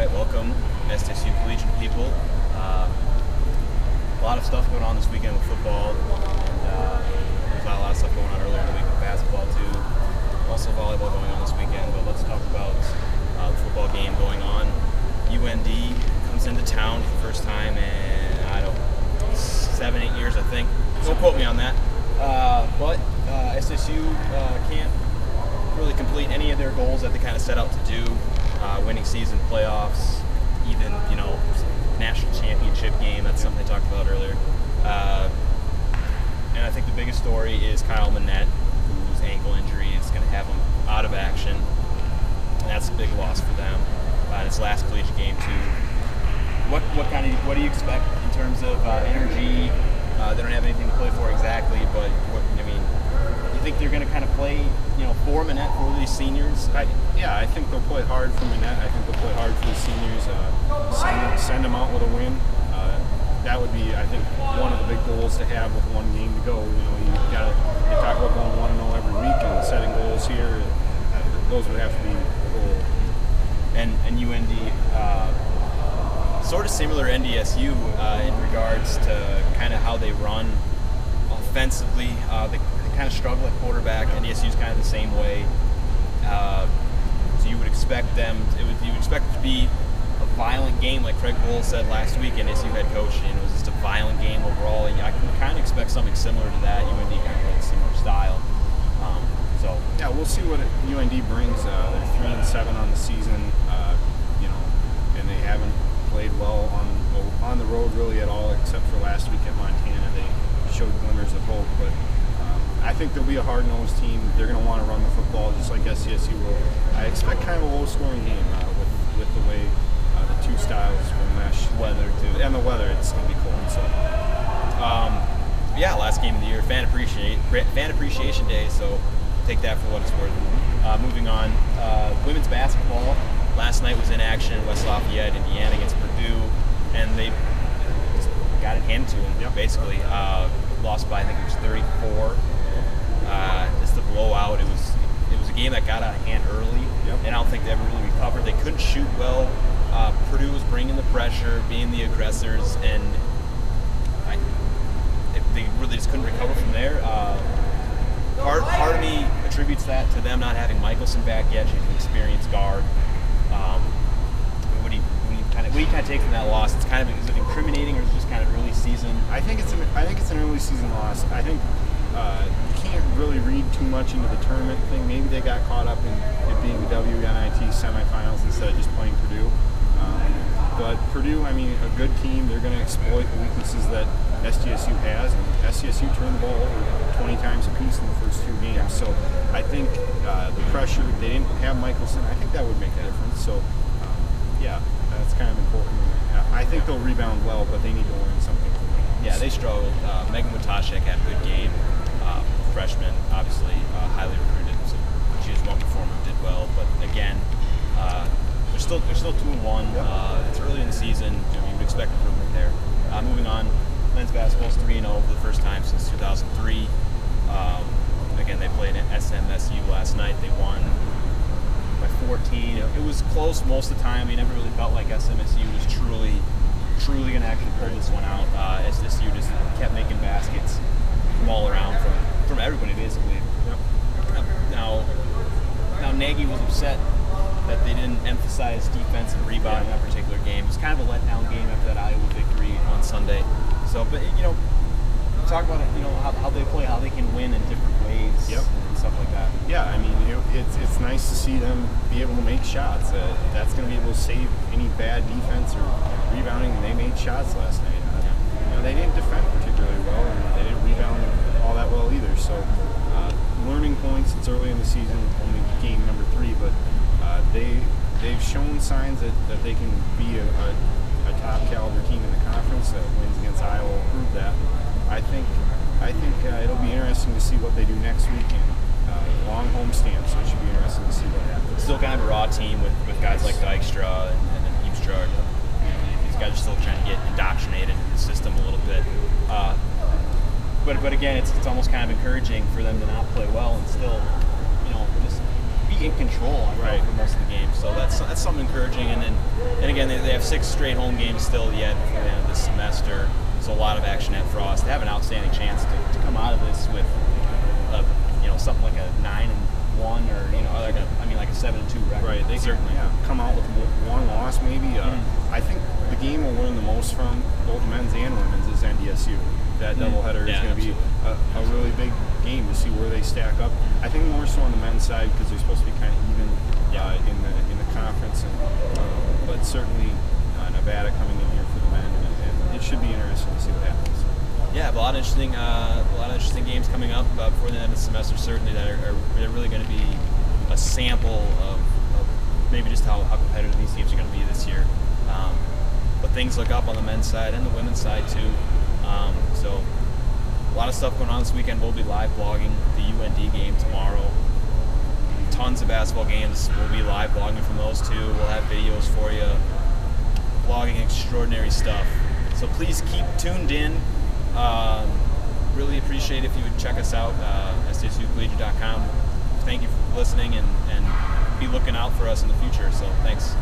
right, welcome, SDSU Collegian people. A lot of stuff going on this weekend with football, and there's not a lot of stuff going on earlier in the week with basketball too. Also volleyball going on this weekend, but let's talk about the football game going on. UND comes into town for the first time in, 7-8 years, I think. Don't quote me on that. But SDSU can't really complete any of their goals that they kind of set out to do. Winning season, playoffs, even, national championship game. That's something they talked about earlier. And I think the biggest story is Kyle Manette, whose ankle injury is going to have him out of action. And that's a big loss for them. In his last collegiate game too. What do you expect in terms of energy? They don't have anything to play for exactly, but you think they're going to kind of play, for Manette, for these seniors? I think they'll play hard for Manette. I think they'll play hard for the seniors. Send them out with a win. That would be, I think, one of the big goals to have with one game to go. You talk about going 1-0 every week and setting goals here. Those would have to be the goal. And UND, sort of similar to NDSU in regards to kind of how they run offensively. They kind of struggle at quarterback. NDSU is kind of the same way. So you would expect you would expect it to be a violent game, like Craig Bull said last week, NDSU head coach. It was just a violent game overall. And I can kind of expect something similar to that. UND kind of plays a similar style. Yeah, we'll see what UND brings. They're 3-7 on the season, and they haven't played well on the road really at all, except for last week at Montana. They showed glimmers of hope, but I think they'll be a hard-nosed team. They're going to want to run the football just like SDSU will. I expect kind of a low-scoring game with the way the two styles will mesh. Weather too, and the weather. It's going to be cold. So, last game of the year, fan appreciation day. So. Take that for what it's worth. Moving on, women's basketball last night was in action in West Lafayette, Indiana against Purdue, and they just got it handed to them, basically. Lost by, I think it was 34. Just a blowout. It was a game that got out of hand early, and I don't think they ever really recovered. They couldn't shoot well. Purdue was bringing the pressure, being the aggressors, and they really just couldn't recover from there. Part of me attributes that to them not having Michelson back yet. She's an experienced guard. What do you kind of take from that loss? Is it incriminating, or is it just kind of early season? I think it's an early season loss. I think you can't really read too much into the tournament thing. Maybe they got caught up in it being the WNIT semifinals instead of just playing Purdue. But Purdue, a good team. They're going to exploit the weaknesses that SDSU has, and SDSU turned the ball over 20 times apiece in the first two games. So I think the pressure, they didn't have Michelson. I think that would make a difference. So, that's kind of important. I think they'll rebound well, but they need to learn something from it. Yeah, they struggled. Megan Witashek had a good game. Freshman, obviously, highly recruited. So she was one performer who did well. But again, they're still 2-1. It's early in the season. You would expect improvement there. Moving on, men's basketball is 3-0 for the first time since 2003. Again, they played at SMSU last night. They won by 14. It was close most of the time. They never really felt like SMSU was truly going to actually pull this one out. SDSU just kept making baskets from all around, from everybody basically. Now Nagy was upset that they didn't emphasize defense and rebound in that particular game. It was kind of a letdown game after that Iowa victory on Sunday. So, but talk about it. How they play, how they can win in different ways, and stuff like that. Yeah, it's nice to see them be able to make shots. That's going to be able to save any bad defense or rebounding. They made shots last night. They didn't defend particularly well, and they didn't rebound all that well either. So, learning points. It's early in the season, only game number 3, but they've shown signs that they can be a top caliber team in the conference. Wins against Iowa will prove that. I think it'll be interesting to see what they do next week. And long homestand, so it should be interesting to see what happens. Still kind of a raw team with guys like Dykstra and then Heemstra. These guys are still trying to get indoctrinated into the system a little bit. But again, it's almost kind of encouraging for them to not play well and still, just beat in control for most of the game. So that's something encouraging. And again, they have 6 straight home games still yet before the end of this semester. So a lot of action at Frost. They have an outstanding chance to come out of this with something like a 9-1 or like a 7-2 record. Right, they certainly come out with one loss maybe. I think the game we'll learn the most from both men's and women's is NDSU. That doubleheader is going to be a really big game to see where they stack up. I think more so on the men's side because they're supposed to be kind of even in the conference, but certainly Nevada coming in here for the men, and it should be interesting to see what happens. Yeah, a lot of interesting games coming up before the end of the semester. Certainly, that are really going to be a sample of maybe just how competitive these teams are going to be this year. But things look up on the men's side and the women's side too. So a lot of stuff going on this weekend. We'll be live blogging the UND game tomorrow. Tons of basketball games. We'll be live blogging from those too. We'll have videos for you. Blogging extraordinary stuff. So please keep tuned in. Really appreciate if you would check us out, SDSU Collegian.com. Thank you for listening and be looking out for us in the future. So thanks.